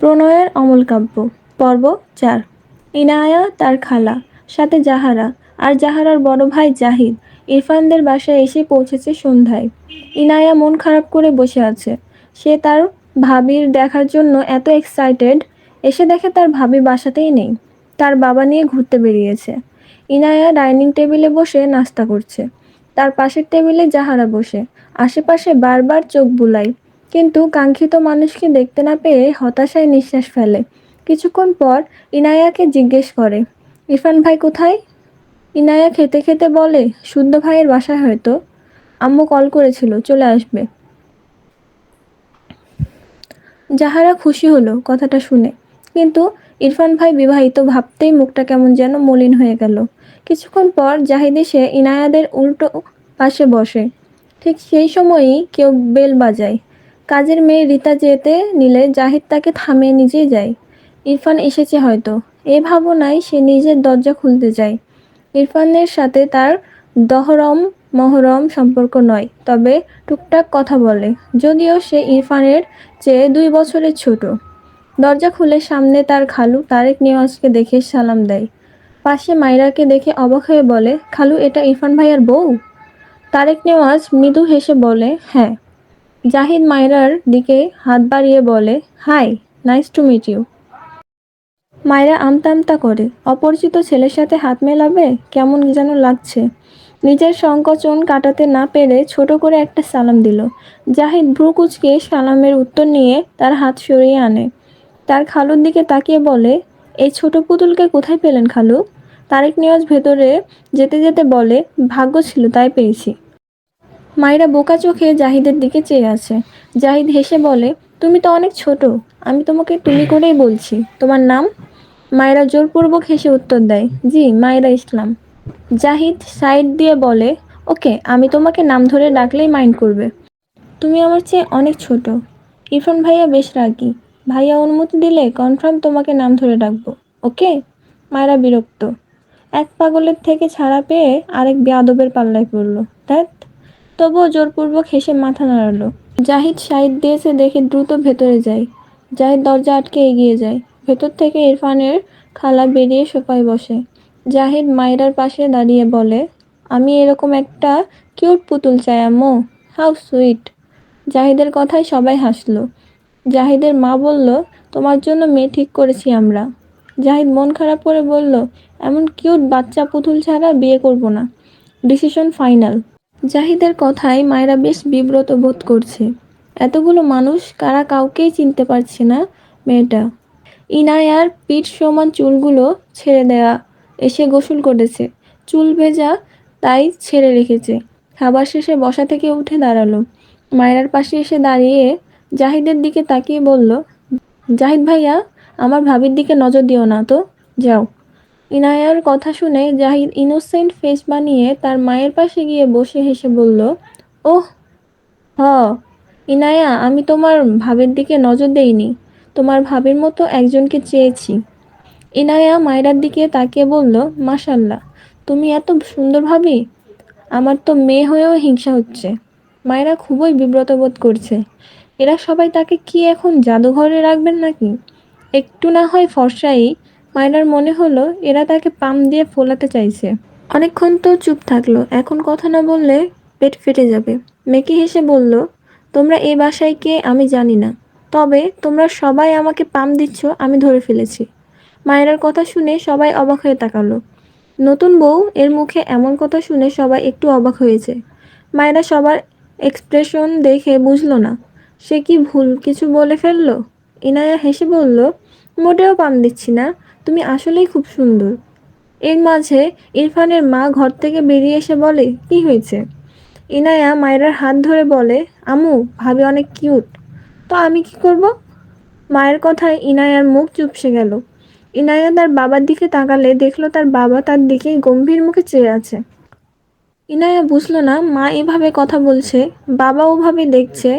প্রণয়ের অমলকাব্য পর্ব ৪। ইনায়া তার খালা, সাথে জাহারা, আর জাহারার বড় ভাই জাহিদ ইরফানদের বাসায় এসে পৌঁছেছে সন্ধ্যায়। ইনায়া মন খারাপ করে বসে আছে। সে তার ভাবির দেখার জন্য এত এক্সাইটেড, এসে দেখে তার ভাবি বাসাতেই নেই। তার বাবা নিয়ে ঘুরতে বেরিয়েছে। ইনায়া ডাইনিং টেবিলে বসে নাস্তা করছে। তার পাশের টেবিলে জাহারা বসে আশেপাশে বারবার চোখ বুলায়, কিন্তু কাঙ্ক্ষিত মানুষকে দেখতে না পেয়ে হতাশায় নিঃশ্বাস ফেলে। কিছুক্ষণ পর ইনায়াকে জিজ্ঞেস করে, ইরফান ভাই কোথায়? ইনায়া খেতে খেতে বলে, শুদ্ধ ভাইয়ের বাসায় হয়তো। আম্মু কল করেছিল, চলে আসবে। জাহারা খুশি হলো কথাটা শুনে, কিন্তু ইরফান ভাই বিবাহিত ভাবতেই মুখটা কেমন যেন মলিন হয়ে গেল। কিছুক্ষণ পর জাহিদ এসে ইনায়াদের উল্টো পাশে বসে। ঠিক সেই সময়ই কেউ বেল বাজায়। কাজের মেয়ে রীতা যেতে নিলে জাহিদ তাকে থামিয়ে নিজেই যায়। ইরফান এসেছে হয়তো, এই ভাবনায় সে নিজের দরজা খুলতে যায়। ইরফানের সাথে তার দহরম মহরম সম্পর্ক নয়, তবে টুকটাক কথা বলে, যদিও সে ইরফানের চেয়ে 2 বছরের ছোট। দরজা খুলে সামনে তার খালু তারেক নেওয়াজকে দেখে সালাম দেয়। পাশে মাইরাকে দেখে অবাক হয়ে বলে, খালু এটা ইরফান ভাইয়ার বউ? তারেক নেওয়াজ মৃদু হেসে বলে, হ্যাঁ। জাহিদ মায়রার দিকে হাত বাড়িয়ে বলে, hi, nice to meet you. Myra আমতা আমতা করে, অপরিচিত ছেলের সাথে হাত মেলাবে, কেমন যেন লাগছে। নিজের সংকোচন কাটাতে না পেরে ছোট করে একটা সালাম দিল। জাহিদ ভ্রু কুঁচকে সালামের উত্তর নিয়ে তার হাত সরিয়ে আনে। তার খালুর দিকে তাকিয়ে বলে, এই ছোট পুতুলকে কোথায় পেলেন খালু? তারেক নেওয়াজ ভেতরে যেতে যেতে বলে, ভাগ্য ছিল তাই পেয়েছি। মায়েরা বোকা চোখে জাহিদের দিকে চেয়ে আছে। জাহিদ হেসে বলে, তুমি তো অনেক ছোট, আমি তোমাকে তুমি করেই বলছি। তোমার নাম? মায়েরা জোরপূর্বক হেসে উত্তর দেয়, জি, মায়েরা ইসলাম। জাহিদ সাইড দিয়ে বলে, ওকে, আমি তোমাকে নাম ধরে ডাকলেই মাইন্ড করবে। তুমি আমার চেয়ে অনেক ছোট। ইরফান ভাইয়া বেশ রাগী। ভাইয়া অনুমতি দিলে কনফার্ম তোমাকে নাম ধরে ডাকবো, ওকে? মায়েরা বিরক্ত। এক পাগলের থেকে ছাড়া পেয়ে আরেক বেয়াদবের পাল্লায় পড়ল। ধ্যাত। তবুও জোরপূর্বক হেসে মাথা নাড়ালো। জাহিদ সাইড দিয়েছে দেখে দ্রুত ভেতরে যায়। জাহিদ দরজা আটকে এগিয়ে যায়। ভেতর থেকে ইরফানের খালা বেরিয়ে সোফায় বসে। জাহিদ মায়রার পাশে দাঁড়িয়ে বলে, আমি এরকম একটা কিউট পুতুল চাই আম্মু। How sweet. জাহিদের কথায় সবাই হাসলো। জাহিদের মা বলল, তোমার জন্য মেয়ে ঠিক করেছি আমরা। জাহিদ মন খারাপ করে বলল, এমন কিউট বাচ্চা পুতুল ছাড়া বিয়ে করব না। Decision final. জাহিদের কথায় মায়েরা বেশ বিব্রত বোধ করছে। এতগুলো মানুষ কারা কাউকেই চিনতে পারছে না মেয়েটা। ইনায়ার পিঠ সমান চুলগুলো ছেড়ে দেয়া, এসে গোসল করেছে, চুল ভেজা তাই ছেড়ে রেখেছে। খাবার শেষে বসা থেকে উঠে দাঁড়ালো। মায়েরার পাশে এসে দাঁড়িয়ে জাহিদের দিকে তাকিয়ে বলল, জাহিদ ভাইয়া, আমার ভাবির দিকে নজর দিও না তো, যাও। ইনায়ার কথা শুনে জাহিদ ইনোসেন্ট ফেস বানিয়ে তার মায়ের পাশে গিয়ে বসে হেসে বলল, ওহ হ, ইনায়া, আমি তোমার ভাবির দিকে নজর দেইনি, তোমার ভাবির মতো একজনকে চেয়েছি। ইনায়া মায়রার দিকে তাকিয়ে বলল, মাশাল্লাহ, তুমি এত সুন্দর ভাবি, আমার তো মেয়ে হয়েও হিংসা হচ্ছে। মায়েরা খুবই বিব্রত বোধ করছে। এরা সবাই তাকে কি এখন জাদুঘরে রাখবেন নাকি? একটু না হয় ফর্সাই। মায়রার মনে হলো এরা তাকে পাম দিয়ে ফোলাতে চাইছে। অনেকক্ষণ তো চুপ থাকলো, এখন কথা না বললে পেট ফেটে যাবে। মেকি হেসে বলল, তোমরা এই বাসায় কে আমি জানি না, তবে তোমরা সবাই আমাকে পাম দিচ্ছ আমি ধরে ফেলেছি। মায়েরার কথা শুনে সবাই অবাক হয়ে তাকালো। নতুন বউ এর মুখে এমন কথা শুনে সবাই একটু অবাক হয়েছে। মায়েরা সবার এক্সপ্রেশন দেখে বুঝলো না সে কি ভুল কিছু বলে ফেললো। ইনায়া হেসে বলল, মোটেও পাম দিচ্ছি না, তুমি আসলেই খুব সুন্দর। এর মাঝে ইরফানের মা ঘর থেকে বেরিয়ে এসে বলে, কি হয়েছে? ইনায়া মায়েরার হাত ধরে বলে, আম্মু, ভাবি অনেক কিউট। তো আমি কি করব? মায়ের কথায় ইনায়ার মুখ চুপসে গেল। ইনায়া তার বাবার দিকে তাকালে দেখলো তার বাবা তার দিকে গম্ভীর মুখে চেয়ে আছে। ইনায়া বুঝলো না মা এভাবে কথা বলছে, বাবা ওভাবে দেখছে।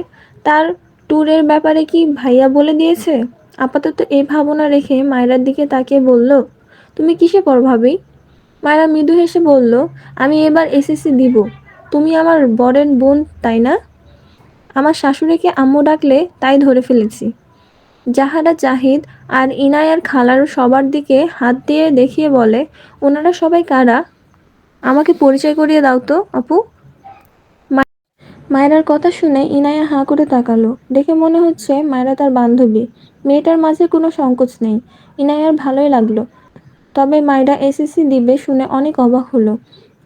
তার ট্যুরের ব্যাপারে কি ভাইয়া বলে দিয়েছে? আপাতত এই ভাবনা রেখে মায়েরার দিকে তাকিয়ে বলল, তুমি কিসে পড়ো ভাবি? মায়েরা মৃদু হেসে বলল, আমি এবার এসএসসি দিব। তুমি আমার বরের বোন, তাই না? আমার শাশুড়িকে আম্মু ডাকলে তাই ধরে ফেলেছি। জাহারা, জাহিদ আর ইনায়ার খালার সবার দিকে হাত দিয়ে দেখিয়ে বলে, ওনারা সবাই কারা? আমাকে পরিচয় করিয়ে দাও তো আপু। মায়রার কথা শুনে ইনায়া হাঁ করে তাকালো। দেখে মনে হচ্ছে মায়রা তার বান্ধবী। মেয়েটার মাঝে কোনো সংকোচ নেই। ইনায়ার ভালোই লাগলো। তবে মায়রা এসএসসি দিবে শুনে অনেক অবাক হলো।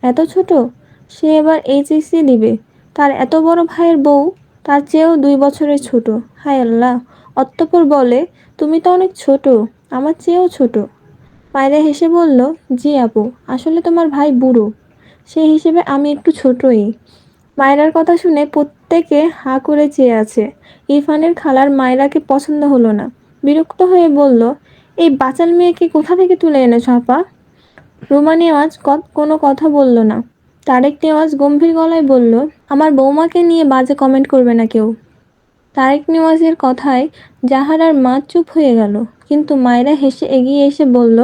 এত ছোট? সে এবার এইচএসসি দিবে। তার এত বড় ভাইয়ের বউ তার চেয়েও 2 বছরের ছোট। হায় আল্লাহ! অতঃপর বলে, তুমি তো অনেক ছোট, আমার চেয়েও ছোট। মায়রা হেসে বলল, জি আপু, আসলে তোমার ভাই বুড়ো, সেই হিসেবে আমি একটু ছোটই। মায়রার কথা শুনে প্রত্যেকে হাঁ করে চেয়ে আছে। ইরফানের খালার মায়রাকে পছন্দ হলো না। বিরক্ত হয়ে বলল, এই বাচাল মেয়েকে কোথা থেকে তুলে এনেছো আপা? রুমা নেওয়াজ কোনো কথা বলল না। তারেক নেওয়াজ গম্ভীর গলায় বলল, আমার বৌমাকে নিয়ে বাজে কমেন্ট করবে না কেউ। তারেক নেওয়াজের কথায় জাহারার মা চুপ হয়ে গেল। কিন্তু মায়রা হেসে এগিয়ে এসে বলল,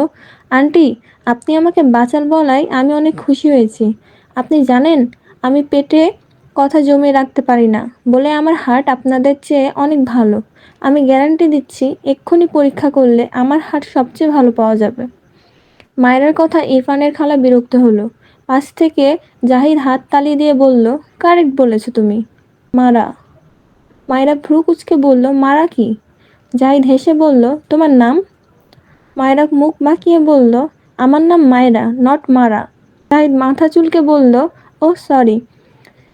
আন্টি, আপনি আমাকে বাচাল বলায় আমি অনেক খুশি হয়েছি। আপনি জানেন আমি পেটে কথা জমিয়ে রাখতে পারি না বলে আমার হার্ট আপনাদের চেয়ে অনেক ভালো। আমি গ্যারান্টি দিচ্ছি, এক্ষুনি পরীক্ষা করলে আমার হার্ট সবচেয়ে ভালো পাওয়া যাবে। মায়রার কথা ইরফানের খালা বিরক্ত হলো। পাশ থেকে জাহিদ হাত তালি দিয়ে বলল, কারেক্ট বলেছো তুমি, মারা। মায়রা ভ্রু কুঁচকে বলল, মারা কি? জাহিদ হেসে বলল, তোমার নাম? মায়রা মুখ বাঁকিয়ে বলল, আমার নাম মায়রা, নট মারা। জাহিদ মাথা চুলকে বলল, ও সরি,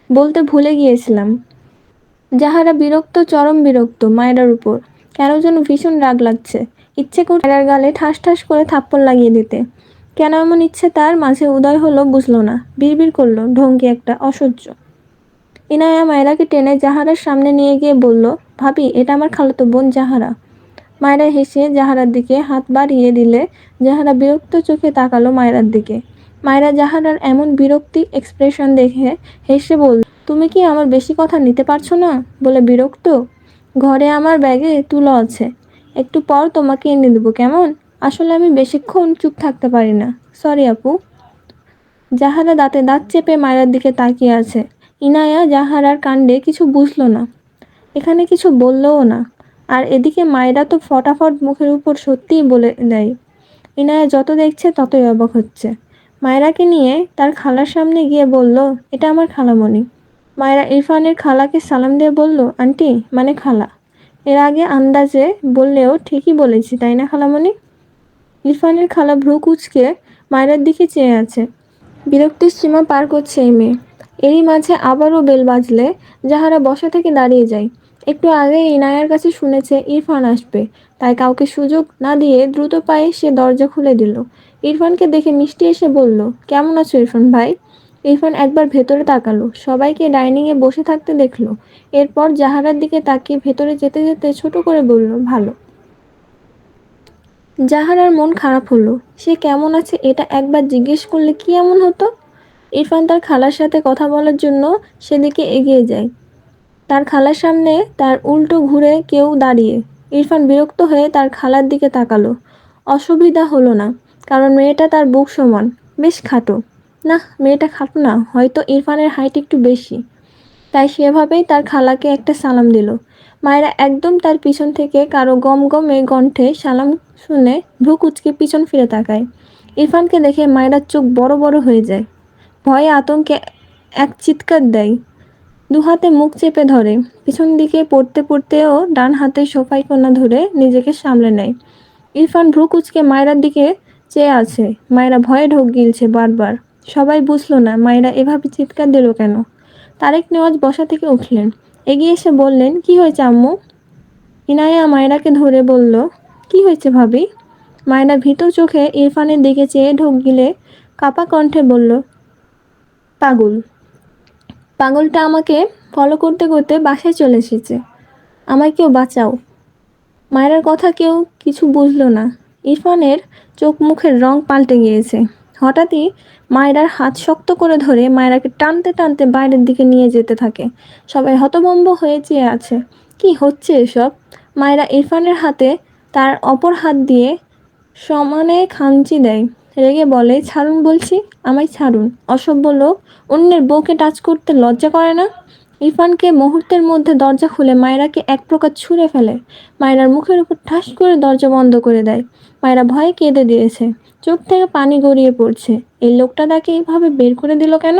বলতে ভুলে গিয়েছিলাম। জাহারা বিরক্ত, চরম বিরক্ত মায়রার উপর। কেন যেন ভীষণ রাগ লাগছে। ইচ্ছে করে মায়রার গালে ঠাস ঠাস করে থাপ্পড় লাগিয়ে দিতে। কেন এমন ইচ্ছে তার মাঝে উদয় হলো বুঝল না। বিড়বিড় করলো, ঢঙ্কি একটা, অসহ্য। ইনায়া মায়রাকে টেনে জাহারার সামনে নিয়ে গিয়ে বলল, ভাবি, এটা আমার খালাতো বোন জাহারা। মায়রা হেসে জাহারার দিকে হাত বাড়িয়ে দিলে জাহারা বিরক্ত চোখে তাকালো মায়রার দিকে। মায়রা জাহারার এমন বিরক্তি এক্সপ্রেশন দেখে হেসে বলল, তুমি কি আমার বেশি কথা নিতে পারছো না বলে বিরক্ত? ঘরে আমার ব্যাগে তুলো আছে, একটু পর তোমাকে এনে দেবো কেমন? আসলে আমি বেশিক্ষণ চুপ থাকতে পারি না, সরি আপু। জাহারা দাঁতে দাঁত চেপে মায়রার দিকে তাকিয়ে আছে। ইনায়া জাহারার কাণ্ডে কিছু বুঝলো না, এখানে কিছু বললও না। আর এদিকে মায়রা তো ফটাফট মুখের উপর সত্যিই বলে দেয়। ইনায়া যত দেখছে ততই অবাক হচ্ছে। মায়রাকে নিয়ে তার খালার সামনে গিয়ে বলল, এটা আমার খালামণি। মায়রা ইরফানের খালাকে সালাম দিয়ে বলল, আন্টি মানে খালা। এর আগে আন্দাজে বললেও ঠিকই বলেছি তাই না খালামণি? ইরফানের খালা ভ্রু কুঁচকে মায়রার দিকে চেয়ে আছে। বিরক্তির সীমা পার করছে এই মেয়ে। এরই মাঝে আবারও বেল বাজলে জাহারা বসা থেকে দাঁড়িয়ে যায়। একটু আগে ইনায়ার কাছে শুনেছে ইরফান আসবে, তাই কাউকে সুযোগ না দিয়ে দ্রুত পায়ে সে দরজা খুলে দিল। ইরফানকে দেখে মিষ্টি এসে বলল, কেমন আছো ইরফান ভাই? ইরফান একবার ভেতরে তাকালো, সবাইকে ডাইনিংয়ে বসে থাকতে দেখলো। এরপর জাহারার দিকে তাকিয়ে ভেতরে যেতে যেতে ছোট করে বলল, ভালো। জাহারার মন খারাপ হলো। সে কেমন আছে এটা একবার জিজ্ঞেস করলে কি এমন হতো? ইরফান তার খালার সাথে কথা বলার জন্য সেদিকে এগিয়ে যায়। তার খালার সামনে তার উল্টো ঘুরে কেউ দাঁড়িয়ে। ইরফান বিরক্ত হয়ে তার খালার দিকে তাকালো। অসুবিধা হলো না, কারণ মেয়েটা তার বুক সমান, বেশ খাটো। না, মেয়েটা খাটো না, হয়তো ইরফানের হাইট একটু বেশি। তাই সেভাবেই তার খালাকে একটা সালাম দিল। মায়েরা একদম তার পিছন থেকে কারো গমগমে কণ্ঠে সালাম শুনে ভ্রু কুঁচকে পিছন ফিরে তাকায়। ইরফানকে দেখে মায়েরার চোখ বড় বড় হয়ে যায়। ভয়ে আতঙ্কে এক চিৎকার দেয়। দুহাতে মুখ চেপে ধরে। পিছন দিকে পড়তে পড়তেও ডান হাতে সোফায় কোণা ধরে নিজেকে সামলে নেয়। ইরফান ভ্রু কুঁচকে মায়রার দিকে চেয়ে আছে। মায়রা ভয়ে ঢোক গিলছে বারবার। সবাই বুঝলো না মায়রা এভাবে চিৎকার দিল কেন। তারেক নেওয়াজ বসা থেকে উঠলেন, এগিয়ে এসে বললেন, কি হয়েছে আম্মু? ইনায়া মায়রাকে ধরে বলল, কি হয়েছে ভাবি? মায়রা ভীত চোখে ইরফানের দিকে চেয়ে ঢোক গিলে কাপা কণ্ঠে বলল, পাগল। পাগলটা আমাকে ফলো করতে করতে বাসায় চলে এসেছে। আমায় কেউ বাঁচাও। মায়রার কথা কেউ কিছু বুঝলো না। ইরফানের চোখ মুখের রং পাল্টে গিয়েছে। হঠাৎই মায়রার হাত শক্ত করে ধরে মায়রাকে টানতে টানতে বাইরের দিকে নিয়ে যেতে থাকে। সবাই হতভম্ব হয়ে চেয়ে আছে। কি হচ্ছে এসব? মায়রা ইরফানের হাতে তার অপর হাত দিয়ে সমানে খামচি দেয়। রেগে বলে, ছাড়ুন বলছি, আমায় ছাড়ুন। অসভ্য লোক, অন্যের বউকে টাচ করতে লজ্জা করে না? ইরফানকে মুহূর্তের মধ্যে দরজা খুলে মায়রাকে এক প্রকার ছুঁড়ে ফেলে। মায়রার মুখের উপর ঠাস করে দরজা বন্ধ করে দেয়। মায়রা ভয়ে কেঁদে দিয়েছে, চোখ থেকে পানি গড়িয়ে পড়ছে। এই লোকটা তাকে এইভাবে বের করে দিল কেন?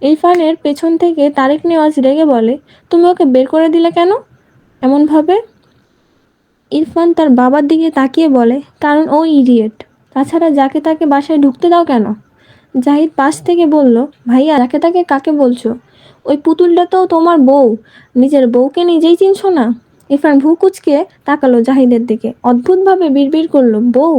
ইরফানের পেছন থেকে তারেক নেওয়াজ রেগে বলে, তুমি ওকে বের করে দিলে কেন এমনভাবে? ইরফান তার বাবার দিকে তাকিয়ে বলে, কারণ ও ইডিয়েট। তাছাড়া যাকে তাকে বাসায় ঢুকতে দাও কেন? জাহিদ পাশ থেকে বলল, ভাইয়া যাকে তাকে কাকে বলছো? ওই পুতুলটা তো তোমার বউ। নিজের বউকে নিজেই চিনছো না? ইরফান ভ্রু কুঁচকে তাকালো জাহিদের দিকে, অদ্ভুতভাবে বিড়বিড় করলো, বউ?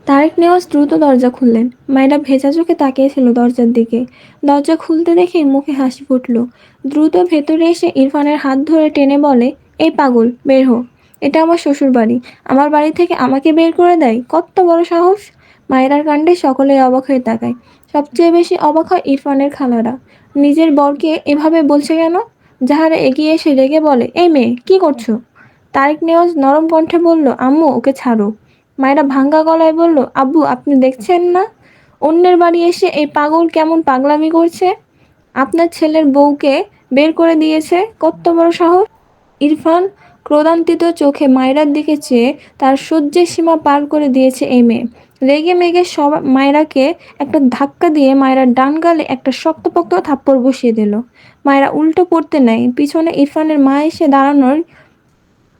তারেক নেওয়াজ দ্রুত দরজা খুললেন। মায়েরা ভেজা চোখে তাকিয়েছিল দরজার দিকে। দরজা খুলতে দেখে মুখে হাসি ফুটল। দ্রুত ভেতরে এসে ইরফানের হাত ধরে টেনে বলে, এই পাগল, বের হো। এটা আমার শ্বশুর বাড়ি। আমার বাড়ি থেকে আমাকে বের করে দেয়? কত বড় সাহস! মায়েরার কাণ্ডে সকলেই অবাক হয়ে তাকায়। সবচেয়ে বেশি অবাক হয় ইরফানের খালারা। নিজের বরকে এভাবে বলছে কেন? যাহারা এগিয়ে এসে রেগে বলে, এই মেয়ে কি করছো? তারেক নেওয়াজ নরম কণ্ঠে বলল, আম্মু ওকে ছাড়ো। মায়েরা ভাঙ্গা গলায় বলল, আব্বু আপনি দেখছেন না অন্যের বাড়ি এসে এই পাগল কেমন পাগলামি করছে? আপনার ছেলের বউকে বের করে দিয়েছে, কত বড় সাহস! ইরফান ক্রোধান্বিত চোখে মায়রার দিকে চেয়ে তার সহ্যের সীমা পার করে দিয়েছে এই মেয়ে। রেগে মেগে সব মায়রাকে একটা ধাক্কা দিয়ে মায়রার ডান গালে একটা শক্তপোক্ত থাপ্পড় বসিয়ে দিল। মায়রা উল্টো পড়তে নেয়, পিছনে ইরফানের মা এসে দাঁড়ানোর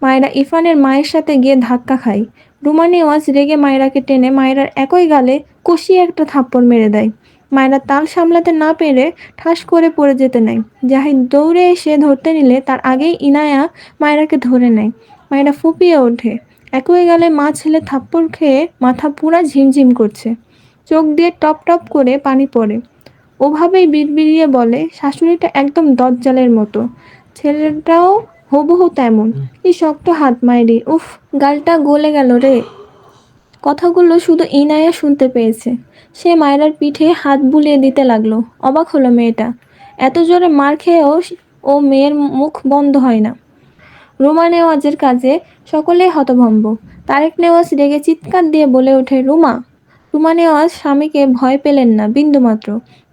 মায়রা ইরফানের মায়ের সাথে গিয়ে ধাক্কা খায়। রুমা নেওয়াজ রেগে মায়রাকে টেনে মায়রার একই গালে কষিয়ে একটা থাপ্পড় মেরে দেয়। মায়রা তাল সামলাতে না পেরে ঠাস করে পড়ে যেতে নেয়। জাহিদ দৌড়ে এসে ধরতে নিলে তার আগেই ইনায়া মায়রাকে ধরে নেয়। মায়রা ফুপিয়ে ওঠে। একই গালে মা ছেলে থাপ্পড় খেয়ে মাথা পুরা ঝিমঝিম করছে। চোখ দিয়ে টপ টপ করে পানি পড়ে। ওভাবেই বিড়বিড়িয়ে বলে, শাশুড়িটা একদম দজ্জালের মতো, ছেলেটাও হুবহু তেমন। কি শক্ত হাত মায়েরি, উফ, গালটা গলে গেল রে। কথাগুলো শুধু ইনায়া শুনতে পেয়েছে। সে মায়রার পিঠে হাত বুলিয়ে দিতে লাগলো। অবাক হলো মেয়েটা। এত জোরে মার খেয়েও ও মেয়ের মুখ বন্ধ হয় না। রুমা নেওয়াজের কাজে সকলেই হতভম্ব। তারেক নেওয়াজ রেগে চিৎকার দিয়ে বলে ওঠে, রুমা! রুমা নেওয়াজ স্বামীকে ভয় পেলেন না বিন্দুমাত্র।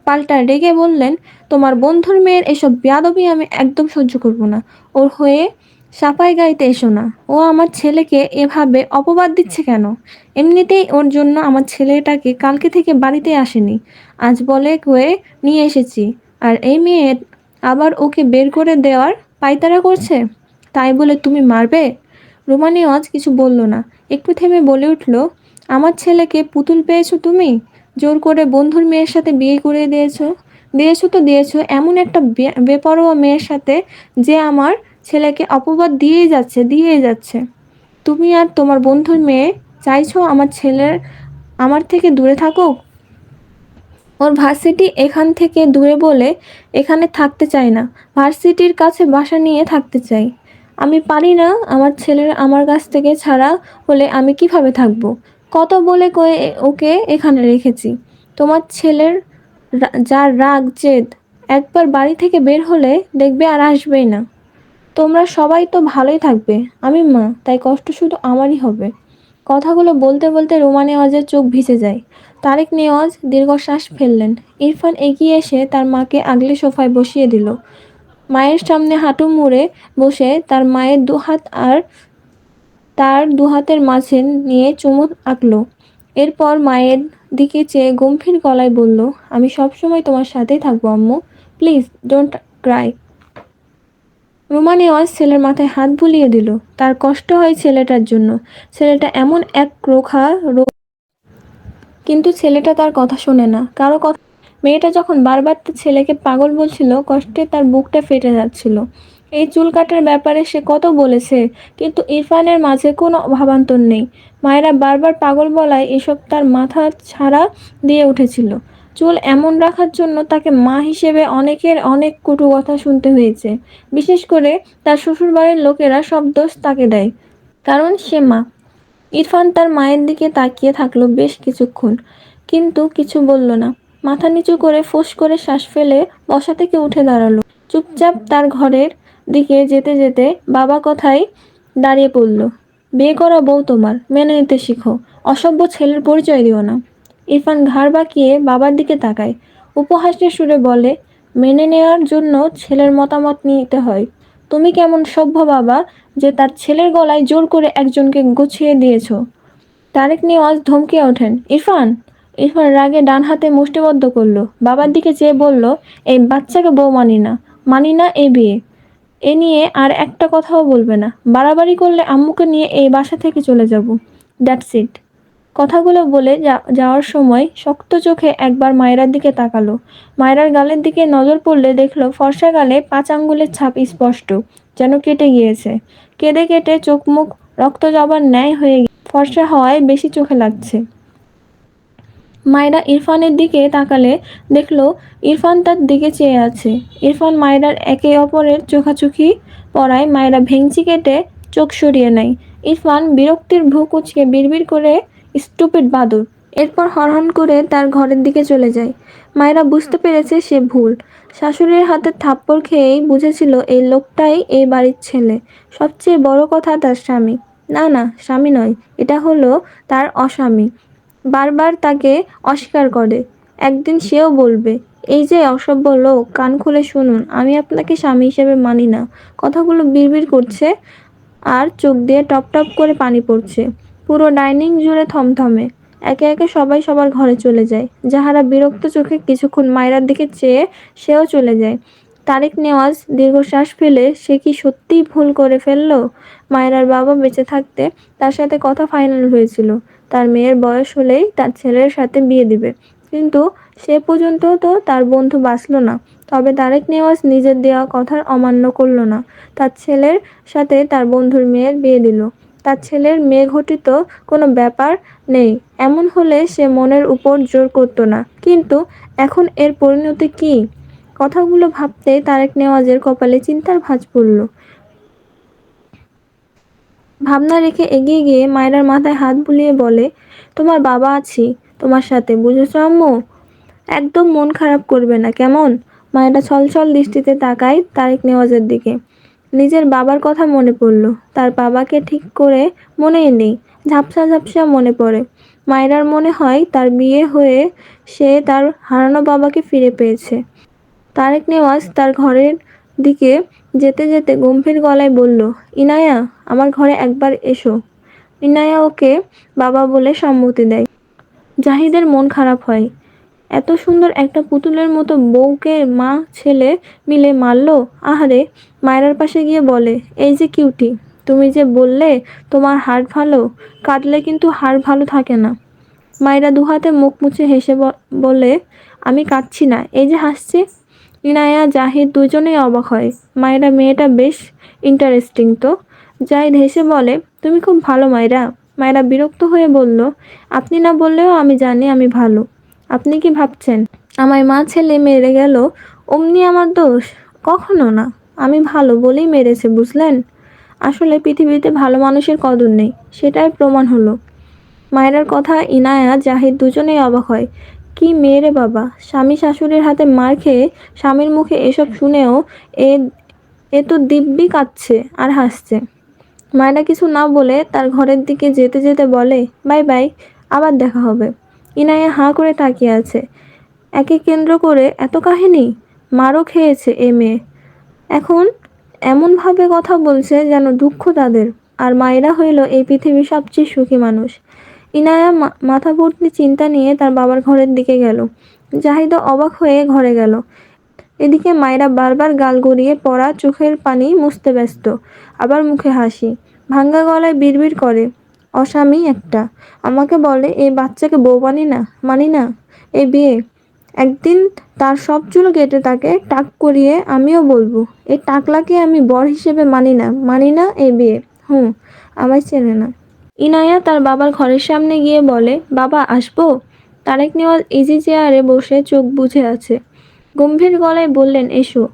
পাল্টা রেগে বললেন, তোমার বন্ধুর মেয়ের এসব বেয়াদবি আমি একদম সহ্য করব না। ওর হয়ে সাফাই গাইতে এসো না। ও আমার ছেলেকে এভাবে অপবাদ দিচ্ছে কেন? এমনিতেই ওর জন্য আমার ছেলেটাকে কালকে থেকে বাড়িতে আসেনি, আজ বলে কয়ে নিয়ে এসেছি। আর এই মেয়ে আবার ওকে বের করে দেওয়ার পায়তারা করছে। তাই বলে তুমি মারবে? রুমা নেওয়াজ কিছু বলল না, একটু থেমে বলে উঠল, আমার ছেলেকে পুতুল পেয়েছো তুমি? জোর করে বন্ধুর মেয়ের সাথে বিয়ে করে দিয়েছো। দিয়েছো তো দিয়েছো এমন একটা বেপরোয়া মেয়ের সাথে, যে আমার ছেলেকে অপবাদ দিয়েই যাচ্ছে। তুমি আর তোমার বন্ধুর মেয়ে চাইছো আমার ছেলের আমার থেকে দূরে থাকুক? ওর ভার্সিটি এখান থেকে দূরে বলে এখানে থাকতে চাই না, ভার্সিটির কাছে বাসা নিয়ে থাকতে চাই। আমি পারি না, আমার ছেলের আমার কাছ থেকে ছাড়া হলে আমি কিভাবে থাকবো? কত বলে কয়ে ওকে এখানে রেখেছি। তোমার ছেলের যার রাগ জেদ, একবার বাড়ি থেকে বের হলে দেখবে আর আসবেই না। তোমরা সবাই তো ভালোই থাকবে, আমি মা, তাই কষ্ট শুধু আমারই হবে। কথাগুলো বলতে বলতে রুমা নেওয়াজের চোখ ভিজে যায়। তারেক নেওয়াজ দীর্ঘশ্বাস ফেললেন। ইরফান এগিয়ে এসে তার মাকে আগলে সোফায় বসিয়ে দিল। মায়ের সামনে হাঁটু মুড়ে বসে তার মায়ের দুহাত আর তার দুহাতের মাঝে নিয়ে চুমু আঁকল। এরপর মায়ের দিকে চেয়ে গম্ভীর গলায় বলল, আমি সবসময় তোমার সাথেই থাকবো আম্মু, please don't cry. Ruma Newaz ছেলের মাথায় হাত বুলিয়ে দিল। তার কষ্ট হয় ছেলেটার জন্য। ছেলেটা এমন এক রোখা, কিন্তু ছেলেটা তার কথা শোনে না, কারো কথা। মেয়েটা যখন বারবার তার ছেলেকে পাগল বলছিল, কষ্টে তার বুকটা ফেটে যাচ্ছিল। এই চুল কাটার ব্যাপারে সে কত বলেছে, কিন্তু ইরফানের মাঝে কোনো ভাবান্তর নেই। মায়েরা বারবার পাগল বলায় এসব তার মাথা ছাড়া দিয়ে উঠেছিল। চুল এমন রাখার জন্য তাকে মা হিসেবে অনেকের অনেক কটু কথা শুনতে হয়েছে। বিশেষ করে তার শ্বশুরবাড়ির লোকেরা সব দোষ তাকে দেয়, কারণ সে মা। ইরফান তার মায়ের দিকে তাকিয়ে থাকলো বেশ কিছুক্ষণ, কিন্তু কিছু বলল না। মাথা নিচু করে ফোঁস করে শ্বাস ফেলে বসা থেকে উঠে দাঁড়ালো। চুপচাপ তার ঘরের দিকে যেতে যেতে বাবা কথায় দাঁড়িয়ে পড়ল, বিয়ে করা বউ তোমার, মেনে নিতে শিখো, অসভ্য ছেলের পরিচয় দিও না। ইরফান ঘাড় বাঁকিয়ে বাবার দিকে তাকায়, উপহাসের সুরে বলে, মেনে নেওয়ার জন্য ছেলের মতামত নিতে হয়। তুমি কেমন সভ্য বাবা যে তার ছেলের গলায় জোর করে একজনকে গুছিয়ে দিয়েছো। তারেক নেওয়াজ ধমকে ওঠেন, ইরফান। ইরফান রাগে ডান হাতে মুষ্টিবদ্ধ করলো, বাবার দিকে চেয়ে বলল, এই বাচ্চাকে বউ মানি না, মানি না এ বিয়ে। এ নিয়ে আর একটা কথাও বলবে না। বাড়াবাড়ি করলে আম্মুকে নিয়ে এই বাসা থেকে চলে যাব। That's it. কথাগুলো বলে যাওয়ার সময় শক্ত চোখে একবার মায়রার দিকে তাকালো। মায়রার গালের দিকে নজর পড়লে দেখলো ফর্সা গালে 5 আঙ্গুলের ছাপ স্পষ্ট, যেন কেটে গিয়েছে। কেঁদে কেটে চোখ মুখ রক্ত জবার ন্যায় হয়ে ফর্সা হওয়ায় বেশি চোখে লাগছে। মায়রা ইরফানের দিকে তাকালে দেখলো ইরফান তার দিকে চেয়ে আছে। ইরফান মায়রার একে অপরের চোখাচোখি পড়ায় মায়রা ভেংচি কেটে চোখ সরিয়ে নেয়। ইরফান বিরক্তির ভ্রু কুঁচকে বিড়বিড় করে, স্টুপিড বাদর। এরপর হরহন করে তার ঘরের দিকে চলে যায়। মায়রা বুঝতে পেরেছে সে ভুল। শাশুড়ির হাতে থাপ্পড় খেয়েই বুঝেছিল এই লোকটাই এই বাড়ির ছেলে। সবচেয়ে বড় কথা তার স্বামী। না না, স্বামী নয়, এটা হলো তার অস্বামী। বারবার তাকে অস্বীকার করে। একদিন সেও বলবে, এই যে অসভ্য লোক, কান খুলে শুনুন, আমি আপনাকে স্বামী হিসেবে মানি না। কথাগুলো বিড়বিড় করছে আর চোখ দিয়ে টপ টপ করে পানি পড়ছে। পুরো ডাইনিং জুড়ে থমথমে। একে একে সবাই সবার ঘরে চলে যায়। যাহারা বিরক্ত চোখে কিছুক্ষণ মায়রার দিকে চেয়ে সেও চলে যায়। তারেক নেওয়াজ দীর্ঘশ্বাস ফেলে, সে কি সত্যিই ভুল করে ফেলল? মায়রার বাবা বেঁচে থাকতে তার সাথে কথা ফাইনাল হয়েছিল, তার মেয়ের বয়স হলেই তার ছেলের সাথে বিয়ে দিবে। কিন্তু সে পর্যন্ত তো তার বন্ধু বাঁচল না। তবে তারেক নেওয়াজ নিজের দেওয়া কথার অমান্য করল না। তার ছেলের সাথে তার বন্ধুর মেয়ের বিয়ে দিল। তার ছেলের মেয়ে ঘটিত কোনো ব্যাপার নেই, এমন হলে সে মনের উপর জোর করত না। কিন্তু এখন এর পরিণতি কী? কথাগুলো ভাবতে তারেক নেওয়াজের কপালে চিন্তার ভাঁজ পড়ল। ভাবনা রেখে এগিয়ে গিয়ে মায়রার মাথায় হাত বুলিয়ে বলে, তোমার বাবা আছি তোমার সাথে, বুঝেছো আম্মু? একদম মন খারাপ করবে না, কেমন? মায়েরা ছলছল দৃষ্টিতে তাকায় তারেক নেওয়াজের দিকে। নিজের বাবার কথা মনে পড়ল। তার বাবাকে ঠিক করে মনেই নেই, ঝাপসা ঝাপসা মনে পড়ে। মায়রার মনে হয় তার বিয়ে হয়ে সে তার হারানো বাবাকে ফিরে পেয়েছে। তারেক নেওয়াজ তার ঘরের দিকে যেতে যেতে গম্ভীর গলায় বলল, ইনায়া, আমার ঘরে একবার এসো। ইনায়া ওকে বাবা বলে সম্মতি দেয়। জাহিদের মন খারাপ হয়। এত সুন্দর একটা পুতুলের মতো বউকে মা ছেলে মিলে মারল। আহারে। মায়রার পাশে গিয়ে বলে, এই যে কিউটি, তুমি যে বললে তোমার হাড় ভালো, কাটলে কিন্তু হাড় ভালো থাকে না। মায়রা দুহাতে মুখ মুছে হেসে বলে, আমি কাঁদছি না, এই যে হাসছি। ইনায়া জাহিদ দুজনেই অবাক হয়। মায়রা মেয়েটা বেশ ইন্টারেস্টিং তো। জাহিদ হেসে বলে, তুমি খুব ভালো মায়রা। মায়রা বিরক্ত হয়ে বলল, আপনি না বললেও আমি জানি আমি ভালো। আপনি কি ভাবছেন আমায় মা ছেলে মেরে গেল অমনি আমার দোষ? কখনো না। আমি ভালো বলেই মেরেছে, বুঝলেন? আসলে পৃথিবীতে ভালো মানুষের কদর নেই, সেটাই প্রমাণ হলো। মায়রার কথা ইনায়া জাহিদ দুজনেই অবাক হয়। কি মেয়ে রে বাবা! স্বামী শাশুড়ির হাতে মার খেয়ে স্বামীর মুখে এসব শুনেও এ এ তো দিব্যি কাঁদছে আর হাসছে। মায়রা কিছু না বলে তার ঘরের দিকে যেতে যেতে বলে, বাই বাই, আবার দেখা হবে। ইনায়া হাঁ করে তাকিয়ে আছে। একে কেন্দ্র করে এত কাহিনী! মারও খেয়েছে এ মেয়ে, এখন এমনভাবে কথা বলছে যেন দুঃখ তাদের। আর মায়েরা হইল এই পৃথিবীর সবচেয়ে সুখী মানুষ। ইনায়া মাথা ভর্তি চিন্তা নিয়ে তার বাবার ঘরের দিকে গেল। জাহিদও অবাক হয়ে ঘরে গেল। এদিকে মায়েরা বারবার গাল গড়িয়ে পড়া চোখের পানি মুছতে ব্যস্ত। আবার মুখে হাসি। ভাঙ্গা গলায় বিড়বিড় করে, অস্বামী একটা। আমাকে বলে এই বাচ্চাকে বউ মানি না, মানি না এই বিয়ে। একদিন তার সব চুল কেটে তাকে টাক করিয়ে আমিও বলবো, এই টাকলাকে আমি বর হিসেবে মানি না, মানি না এই বিয়ে। আমায় চেনে না। ইনায়া তার বাবার ঘরের সামনে গিয়ে বলে, বাবা আসবো? তারেক নেওয়াজ ইজি চেয়ারে বসে চোখ বুজে আছে। গম্ভীর গলায় বললেন, এসো।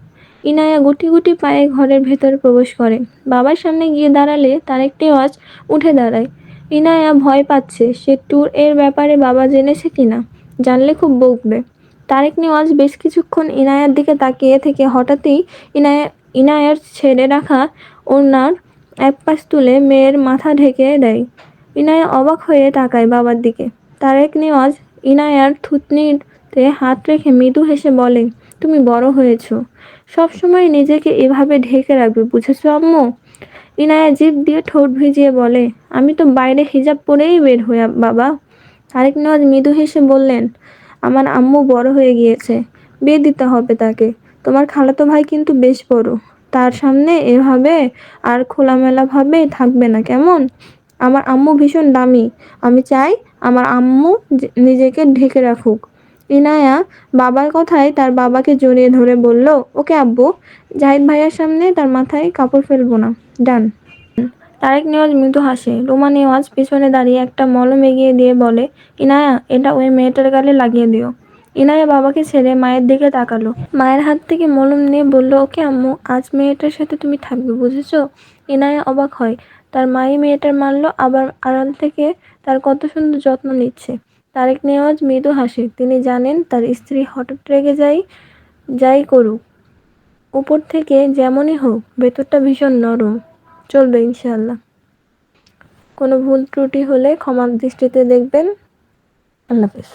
ইনায়া গুটি গুটি পায়ে ঘরের ভেতরে প্রবেশ করে। বাবার সামনে গিয়ে দাঁড়ালে তারেক নেওয়াজ উঠে দাঁড়ায়। ইনায়া ভয় পাচ্ছে, সে ট্যুর এর ব্যাপারে বাবা জেনেছে কিনা। জানলে খুব বকবে। তারেক নেওয়াজ বেশ কিছুক্ষণ ইনায়ার দিকে তাকিয়ে থেকে হঠাৎই ইনায়ার ছেড়ে রাখা ওড়নার এক পাশ তুলে মেয়ের মাথা ঢেকে দেয়। ইনায়া অবাক হয়ে তাকায় বাবার দিকে। তারেক নেওয়াজ ইনায়ার থুতনিতে হাত রেখে মৃদু হেসে বলে, তুমি বড় হয়েছো, সব সময় নিজেকে এভাবে ঢেকে রাখবে, বুঝেছো আম্মু? ইনায়া জিভ দিয়ে ঠোঁট ভিজিয়ে বলে, আমি তো বাইরে হিজাব পরেই বের হই বাবা। তারেক নেওয়াজ মৃদু হেসে বললেন, আমার আম্মু বড় হয়ে গিয়েছে, বিয়ে দিতে হবে তাকে। তোমার খালাতো ভাই কিন্তু বেশ বড়, তার সামনে এভাবে আর খোলামেলা ভাবে থাকবে না, কেমন? আমার আম্মু ভীষণ দামি, আমি চাই আমার আম্মু নিজেকে ঢেকে রাখুক। ইনায়া বাবার কথায় তার বাবাকে জড়িয়ে ধরে বলল, ওকে আব্বু, জাহিদ ভাইয়ার সামনে তার মাথায় কাপড় ফেলবো না, ডান। তারেক নেওয়াজ মৃদু হাসে। রোমা নেওয়াজ পিছনে দাঁড়িয়ে একটা মলম এগিয়ে দিয়ে বলে, ইনায়া, এটা ওই মেয়েটার গালে লাগিয়ে দিও। ইনায়া বাবাকে ছেড়ে মায়ের দিকে তাকালো। মায়ের হাত থেকে মলম নিয়ে বলল, ওকে আম্মু, আজ মেয়েটার সাথে তুমি থাকবে, বুঝেছো? ইনায়া অবাক হয়, তার মাই মেয়েটার মারলো, আবার আড়াল থেকে তার কত সুন্দর যত্ন নিচ্ছে। তারেক নেওয়াজ মৃদু হাসে। তিনি জানেন তার স্ত্রী হঠাৎ রেগে যাই করুক, উপর থেকে যেমনই হোক, ভেতরটা ভীষণ নরম। চলবে ইনশাআল্লাহ। কোনো ভুল ত্রুটি হলে ক্ষমার দৃষ্টিতে দেখবেন। আল্লাহ হাফেজ।